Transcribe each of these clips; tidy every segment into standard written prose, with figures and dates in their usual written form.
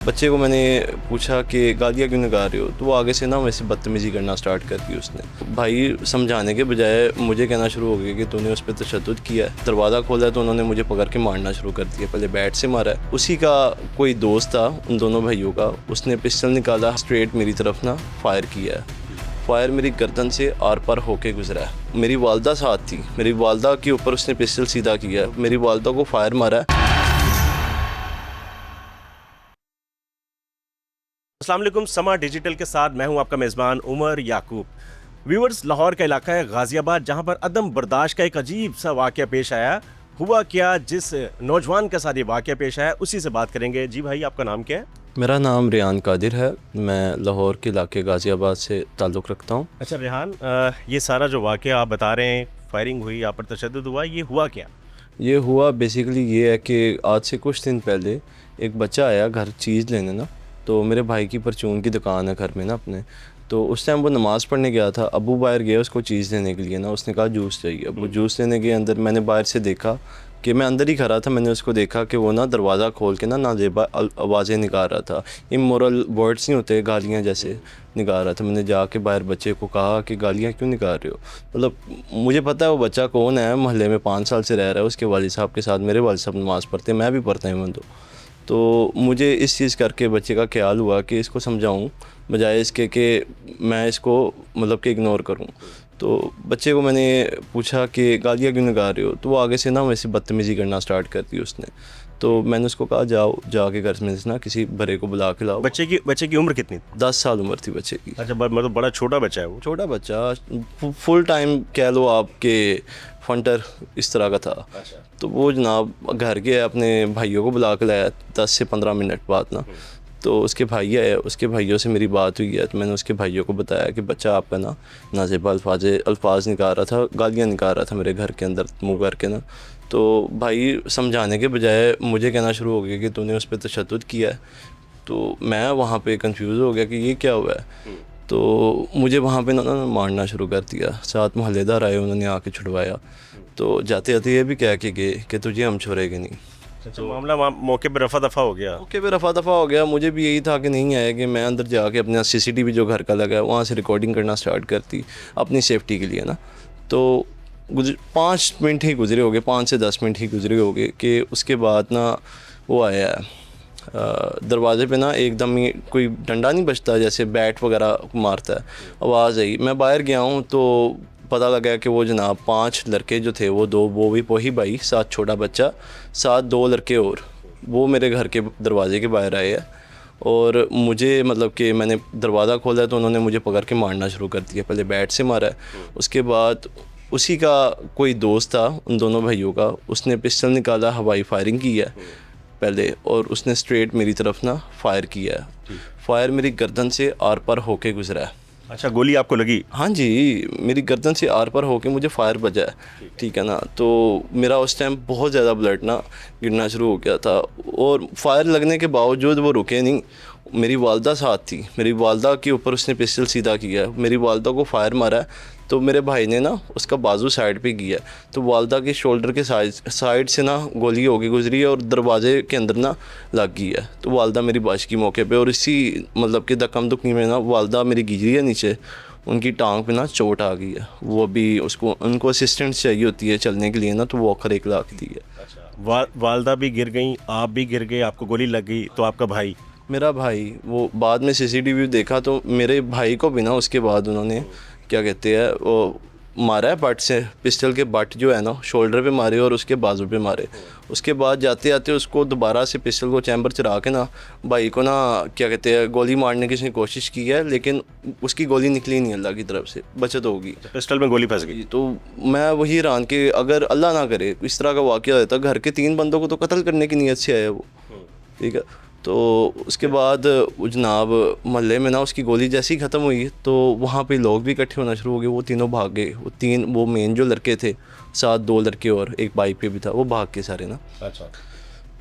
बच्चे को मैंने पूछा कि गालियाँ क्यों निकाल रहे हो, तो वो आगे से ना वैसे बदतमीज़ी करना स्टार्ट कर दी उसने। भाई समझाने के बजाय मुझे कहना शुरू हो गया कि तूने उस पर तशद्दुद किया है। दरवाज़ा खोला है तो उन्होंने मुझे पकड़ के मारना शुरू कर दिया। पहले बैट से मारा है। उसी का कोई दोस्त था उन दोनों भाइयों का, उसने पिस्टल निकाला, स्ट्रेट मेरी तरफ ना फायर किया है। फायर मेरी गर्दन से आर पार होके गुजरा है। मेरी वालदा साथ थी, मेरी वालदा के ऊपर उसने पिस्टल सीधा किया है। मेरी वालदा को फायर मारा है। अस्सलाम वालेकुम, समा डिजिटल के साथ मैं हूं आपका मेज़बान उमर याकूब। व्यूअर्स, लाहौर का इलाका है गाज़ियाबाद, जहां पर अदम बर्दाश्त का एक अजीब सा वाक़या पेश आया। हुआ क्या, जिस नौजवान के साथ ये वाक़या पेश आया उसी से बात करेंगे। जी भाई, आपका नाम क्या है? मेरा नाम रेहान कादिर है। मैं लाहौर के इलाके गाज़ियाबाद से ताल्लुक़ रखता हूँ। अच्छा रेहान, ये सारा जो वाक़या आप बता रहे हैं, फायरिंग हुई, आप पर तशद्दुद हुआ, ये हुआ क्या? ये हुआ बेसिकली ये है कि आज से कुछ दिन पहले एक बच्चा आया घर चीज़ लेने ना। तो मेरे भाई की परचून की दुकान है घर में ना अपने। तो उस टाइम वो नमाज़ पढ़ने गया था। अबू बाहर गया उसको चीज़ लेने के लिए ना। उसने कहा जूस चाहिए। अब वो जूस लेने के अंदर मैंने बाहर से देखा कि मैं अंदर ही खड़ा था। मैंने उसको देखा कि वो ना दरवाज़ा खोल के ना नाजेबा आवाज़ें निकाल रहा था। इमोरल वर्ड्स नहीं होते, गालियाँ जैसे निकाल रहा था। मैंने जाके बाहर बच्चे को कहा कि गालियाँ क्यों निकाल रहे हो। मतलब मुझे पता है वो बच्चा कौन है, मोहल्ले में 5 साल से रह रहा है उसके वालिद साहब के साथ। मेरे वालिद साहब नमाज़ पढ़ते हैं, मैं भी पढ़ता हूँ तो मुझे इस चीज़ करके बच्चे का ख्याल हुआ कि इसको समझाऊं बजाय इसके कि मैं इसको मतलब कि इग्नोर करूं। तो बच्चे को मैंने पूछा कि गालियाँ क्यों निकाल रहे हो, तो वो आगे से ना वैसे बदतमीज़ी करना स्टार्ट कर दी उसने। तो मैंने उसको कहा जाओ जाके घर में से ना किसी बड़े को बुला के लाओ। बच्चे की उम्र कितनी थी? 10 साल उम्र थी बच्चे की। अच्छा, मतलब बड़ा छोटा बच्चा है वो। छोटा बच्चा, फुल टाइम कह लो आपके फंटर इस तरह का था। अच्छा। तो वो जनाब घर गया, अपने भाइयों को बुला के लाया 10 से 15 मिनट बाद ना। तो उसके भाई आए, उसके भाइयों से मेरी बात हुई है। तो मैंने उसके भाइयों को बताया कि बच्चा आपका ना नाज़ेबा अल्फाज निकाल रहा था, गालियाँ निकाल रहा था मेरे घर के अंदर मुँह करके ना। तो भाई समझाने के बजाय मुझे कहना शुरू हो गया कि तूने उस पर तशद्दुद किया है। तो मैं वहाँ पे कंफ्यूज हो गया कि ये क्या हुआ है। तो मुझे वहाँ पे ना मारना शुरू कर दिया। साथ मोहल्लेदार आए, उन्होंने आके छुड़वाया। तो जाते जाते ये भी कह के गए कि तुझे हम छोड़ेंगे नहीं। अच्छा, मामला मौके पर रफा दफा हो गया। ओके पे रफा दफ़ा हो गया। मुझे भी यही था कि नहीं आया कि मैं अंदर जाके अपना सीसीटीवी जो घर का लगा है वहाँ से रिकॉर्डिंग करना स्टार्ट करती अपनी सेफ्टी के लिए ना। तो 5 मिनट ही गुजरे होंगे, 5 से 10 मिनट ही गुजरे होंगे कि उसके बाद ना वो आया है। दरवाज़े पे ना एकदम ही कोई डंडा नहीं बजता जैसे बैट वगैरह मारता है, आवाज़ आई। मैं बाहर गया हूँ तो पता लगा कि वो जनाब 5 लड़के जो थे वो भी वही भाई, साथ छोटा बच्चा, साथ 2 लड़के और वो मेरे घर के दरवाज़े के बाहर आए हैं। और मुझे मतलब कि मैंने दरवाज़ा खोला तो उन्होंने मुझे पकड़ के मारना शुरू कर दिया। पहले बैट से मारा है। उसके बाद उसी का कोई दोस्त था उन दोनों भाइयों का, उसने पिस्टल निकाला, हवाई फायरिंग की है पहले, और उसने स्ट्रेट मेरी तरफ ना फायर किया है। फायर मेरी गर्दन से आर पार होके गुजरा है। अच्छा, गोली आपको लगी? हाँ जी, मेरी गर्दन से आर पार होके मुझे फायर बजा है। ठीक है ना। तो मेरा उस टाइम बहुत ज़्यादा ब्लड ना गिरना शुरू हो गया था। और फायर लगने के बावजूद वो रुके नहीं। मेरी वालदा साथ थी, मेरी वालदा के ऊपर उसने पिस्टल सीधा किया है। मेरी वालदा को फायर मारा है। तो मेरे भाई ने ना उसका बाजू साइड पे किया। तो वालदा के शोल्डर के साइड से ना गोली होगी गुजरी है और दरवाजे के अंदर ना लग गई है। तो वालदा मेरी बाश की मौके पे, और इसी मतलब कि धक्कम दुक्की में ना वालदा मेरी गिरी है नीचे। उनकी टांग पे ना चोट आ गई है। वो अभी उनको असिस्टेंस चाहिए होती है चलने के लिए ना, तो वॉकर 1 लाख दी है। अच्छा, वालदा भी गिर गई, आप भी गिर गए, आपको गोली लग गई, तो आपका भाई? मेरा भाई वो बाद में सीसीटीवी देखा तो मेरे भाई को भी ना उसके बाद उन्होंने क्या कहते हैं वो मारा है बट से, पिस्टल के बट जो है ना शोल्डर पे मारे और उसके बाजू पे मारे। उसके बाद जाते जाते उसको दोबारा से पिस्टल को चैम्बर चढ़ा के ना भाई को ना क्या कहते हैं गोली मारने की उसने कोशिश की है, लेकिन उसकी गोली निकली नहीं, अल्लाह की तरफ से बचत होगी। पिस्टल में गोली फंस गई। तो मैं वही हैरान कि अगर अल्लाह ना करे इस तरह का वाक़या होता, घर के 3 बंदों को तो कत्ल करने की नीयत से आया वो। ठीक है। तो उसके बाद वो जनाब मोहल्ले में ना उसकी गोली जैसी ही ख़त्म हुई तो वहाँ पे लोग भी इकट्ठे होना शुरू हो गए। वो तीनों भाग गए। वो मेन जो लड़के थे, साथ 2 लड़के और एक बाइक पे भी था, वो भाग के सारे ना। अच्छा।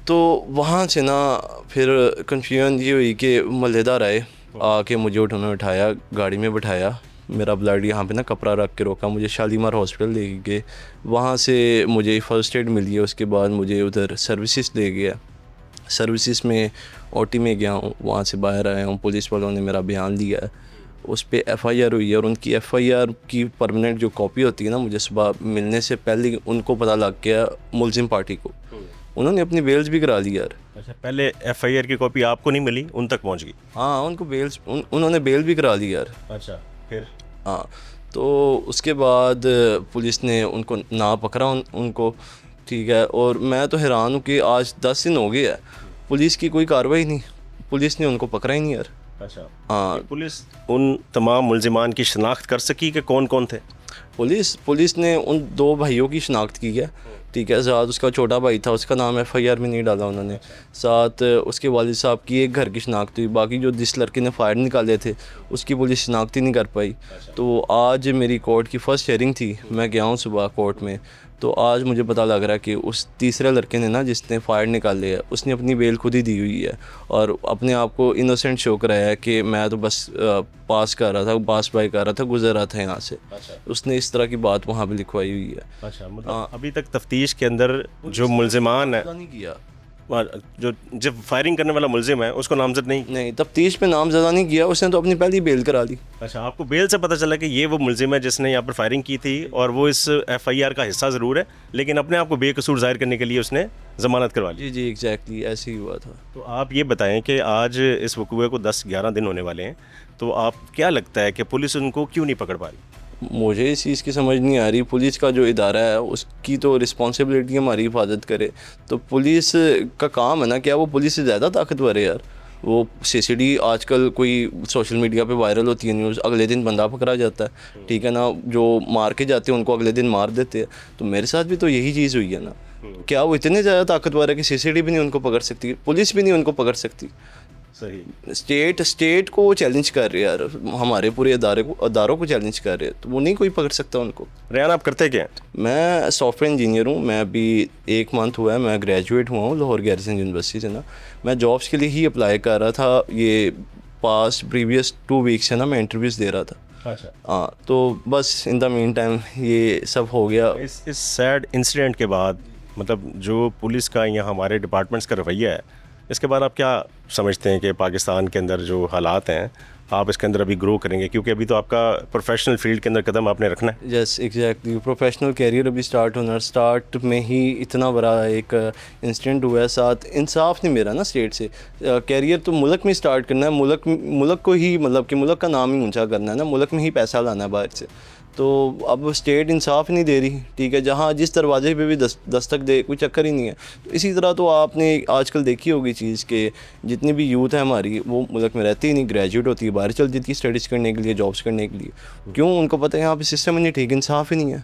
तो वहाँ से ना फिर कन्फ्यूजन ये हुई कि मोहल्लेदार आए, आके मुझे उन्होंने उठाया, गाड़ी में बिठाया। मेरा ब्लड यहाँ पे ना कपड़ा रख के रोका, मुझे शालीमार हॉस्पिटल ले गए। वहाँ से मुझे फ़र्स्ट एड मिली है। उसके बाद मुझे उधर सर्विसेज ले गया। सर्विसेज में ओटी में गया हूँ, वहाँ से बाहर आया हूँ, पुलिस वालों ने मेरा बयान लिया है, उस पर एफआईआर हुई है और उनकी एफआईआर की परमानेंट जो कॉपी होती है ना, मुझे सुबह मिलने से पहले उनको पता लग गया मुलजिम पार्टी को, उन्होंने अपनी बेल्स भी करा ली यार। अच्छा, पहले एफआईआर की कॉपी आपको नहीं मिली, उन तक पहुंच गई? हाँ, उनको बेल्स उन्होंने बेल भी करा ली यार। अच्छा, फिर? हाँ, तो उसके बाद पुलिस ने उनको ना पकड़ा उनको, ठीक है। और मैं तो हैरान हूँ कि आज 10 दिन हो गए है, पुलिस की कोई कार्रवाई नहीं, पुलिस ने उनको पकड़ा ही नहीं यार। अच्छा, हाँ, पुलिस उन तमाम मुल्जिमान की शनाख्त कर सकी कि कौन कौन थे? पुलिस ने उन 2 भाइयों की शनाख्त की है, ठीक है। साथ उसका छोटा भाई था, उसका नाम एफआईआर में नहीं डाला उन्होंने। साथ उसके वालिद साहब की एक घर की शनाख्त हुई, बाकी जो जिस लड़के ने फायर निकाले थे उसकी पुलिस शनाख्त ही नहीं कर पाई। तो आज मेरी कोर्ट की फ़र्स्ट हियरिंग थी, मैं गया हूँ सुबह कोर्ट में, तो आज मुझे पता लग रहा है कि उस तीसरे लड़के ने ना, जिसने फायर निकाले है, उसने अपनी बेल खुद ही दी हुई है और अपने आप को इनोसेंट शो कराया है कि मैं तो बस पास कर रहा था, पास बाई कर रहा था, गुजर रहा था यहाँ से। उसने इस तरह की बात वहाँ पे लिखवाई हुई है। अच्छा, मतलब अभी तक तफ्तीश के अंदर जो मुल्जिमान है, नहीं किया, जो फायरिंग करने वाला मुल्जिम है उसको नामजद नहीं? तफ्तीश में नामजदा नहीं किया, उसने तो अपनी पहली बेल करा ली। अच्छा, आपको बेल से पता चला कि ये वो मुल्जिम है जिसने यहाँ पर फायरिंग की थी और वो इस एफआईआर का हिस्सा ज़रूर है, लेकिन अपने आप को बेकसूर जाहिर करने के लिए उसने ज़मानत करवा ली? जी एग्जैक्टली ऐसे ही हुआ था। तो आप ये बताएं कि आज इस वकूए को 10-11 दिन होने वाले हैं, तो आप क्या लगता है कि पुलिस उनको क्यों नहीं पकड़ पा रही? मुझे इस चीज़ की समझ नहीं आ रही। पुलिस का जो इदारा है उसकी तो रिस्पॉन्सिबिलिटी हमारी हिफाजत करे, तो पुलिस का काम है ना, क्या वो पुलिस से ज़्यादा ताकतवर है यार? वो सीसीडी आजकल कोई सोशल मीडिया पे वायरल होती है न्यूज़, अगले दिन बंदा पकड़ा जाता है, ठीक है ना। जो मार के जाते हैं उनको अगले दिन मार देते हैं। तो मेरे साथ भी तो यही चीज़ हुई है ना। क्या वो इतने ज़्यादा ताकतवर है कि सीसीडी भी नहीं उनको पकड़ सकती, पुलिस भी नहीं उनको पकड़ सकती? सही। स्टेट को चैलेंज कर रहे हैं यार, हमारे पूरे अदारों को चैलेंज कर रहे हैं, तो वो नहीं कोई पकड़ सकता उनको। रेहान, आप करते क्या हैं? मैं सॉफ्टवेयर इंजीनियर हूँ, मैं अभी 1 मंथ हुआ है, मैं ग्रेजुएट हुआ हूँ लाहौर गैरिसन यूनिवर्सिटी से ना। मैं जॉब्स के लिए ही अप्लाई कर रहा था, ये प्रीवियस 2 वीक्स है ना, मैं इंटरव्यूज़ दे रहा था। अच्छा, हाँ, तो बस इन द मीन टाइम ये सब हो गया। इस सैड इंसिडेंट के बाद, मतलब जो पुलिस का या हमारे डिपार्टमेंट्स का रवैया है, इसके बाद आप क्या समझते हैं कि पाकिस्तान के अंदर जो हालात हैं, आप इसके अंदर अभी ग्रो करेंगे? क्योंकि अभी तो आपका प्रोफेशनल फील्ड के अंदर कदम आपने रखना है। यस एग्जैक्टली, प्रोफेशनल कैरियर अभी स्टार्ट में ही इतना बड़ा एक इंसिडेंट हुआ है। साथ इंसाफ नहीं मेरा ना स्टेट से, कैरियर तो मुल्क में स्टार्ट करना है, मुल्क को ही, मतलब कि मुल्क का नाम ही ऊंचा करना है ना, मुल्क में ही पैसा लाना है बाहर से। तो अब स्टेट इंसाफ नहीं दे रही, ठीक है। जहाँ जिस दरवाजे पे भी दस्तक दे, कोई चक्कर ही नहीं है। तो इसी तरह तो आपने आजकल देखी होगी चीज़ कि जितनी भी यूथ है हमारी, वो मुल्क में रहती ही नहीं, ग्रेजुएट होती है, बाहर चल जाती है स्टडीज़ करने के लिए, जॉब्स करने के लिए। क्यों? उनको पता है यहाँ पे सिस्टम ही नहीं ठीक, इंसाफ ही नहीं है,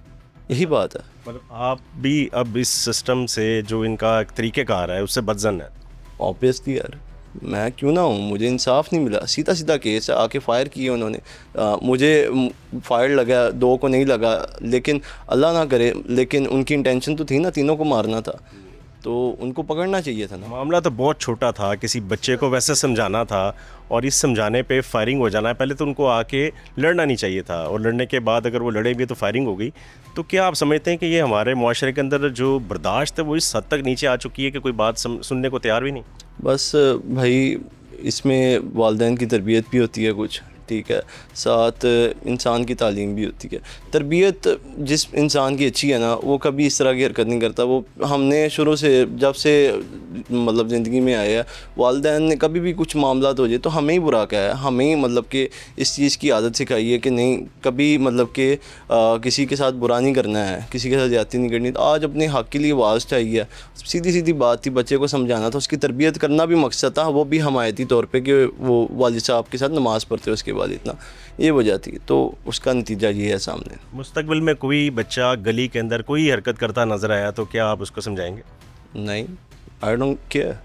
यही बात है। मतलब आप भी अब इस सिस्टम से जो इनका तरीक़ेकार है उससे बदजन है? ऑब्वियसली यार, मैं क्यों ना हूँ, मुझे इंसाफ नहीं मिला। सीधा केस है, आके फायर किए उन्होंने, मुझे फायर लगा, 2 को नहीं लगा, लेकिन अल्लाह ना करे, लेकिन उनकी इंटेंशन तो थी ना, तीनों को मारना था, तो उनको पकड़ना चाहिए था ना। मामला तो बहुत छोटा था, किसी बच्चे को वैसे समझाना था और इस समझाने पे फायरिंग हो जाना है। पहले तो उनको आके लड़ना नहीं चाहिए था, और लड़ने के बाद अगर वो लड़े भी तो फायरिंग हो गई। तो क्या आप समझते हैं कि ये हमारे मुआशरे के अंदर जो बर्दाश्त है वो इस हद तक नीचे आ चुकी है कि कोई बात सुनने को तैयार भी नहीं? बस भाई, इसमें वालिदैन की तरबियत भी होती है कुछ, ठीक है, साथ इंसान की तालीम भी होती है। तरबियत जिस इंसान की अच्छी है ना, वो कभी इस तरह की हरकत नहीं करता। वो हमने शुरू से, जब से मतलब ज़िंदगी में आए हैं, वालिदैन ने कभी भी कुछ मामला हो जाए तो हमें ही बुरा कहा है, हमें ही मतलब कि इस चीज़ की आदत सिखाई है कि नहीं, कभी मतलब कि किसी के साथ बुरा नहीं करना है, किसी के साथ ज़्यादती नहीं करनी। तो आज अपने हक़ के लिए आवाज़ चाहिए, सीधी बात थी, बच्चे को समझाना था, उसकी तरबियत करना भी मकसद था, वो भी हमायती तौर पे कि वो वालिद साहब के साथ नमाज़ पढ़ते उसके बाद, इतना ये वजह थी। तो उसका नतीजा ये है सामने। मुस्तकबिल में कोई बच्चा गली के अंदर कोई हरकत करता नज़र आया तो क्या आप उसको समझाएंगे? नहीं, आई डोंट केयर।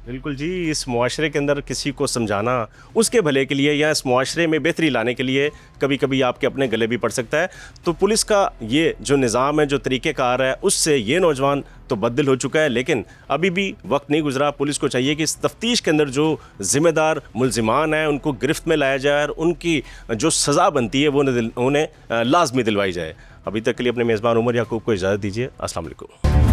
बिल्कुल जी, इस मुआशरे के अंदर किसी को समझाना उसके भले के लिए या इस मुआशरे में बेहतरी लाने के लिए कभी कभी आपके अपने गले भी पड़ सकता है। तो पुलिस का ये जो निज़ाम है, जो तरीक़ेकार है, उससे ये नौजवान तो बदल हो चुका है, लेकिन अभी भी वक्त नहीं गुजरा। पुलिस को चाहिए कि इस तफ्तीश के अंदर जो ज़िम्मेदार मुल्जिमान हैं उनको गिरफ्त में लाया जाए और उनकी जो सज़ा बनती है वो उन्हें लाजमी दिलवाई जाए। अभी तक के लिए अपने मेज़बान उमर याकूब को इजाज़त दीजिए। अस्सलाम वालेकुम।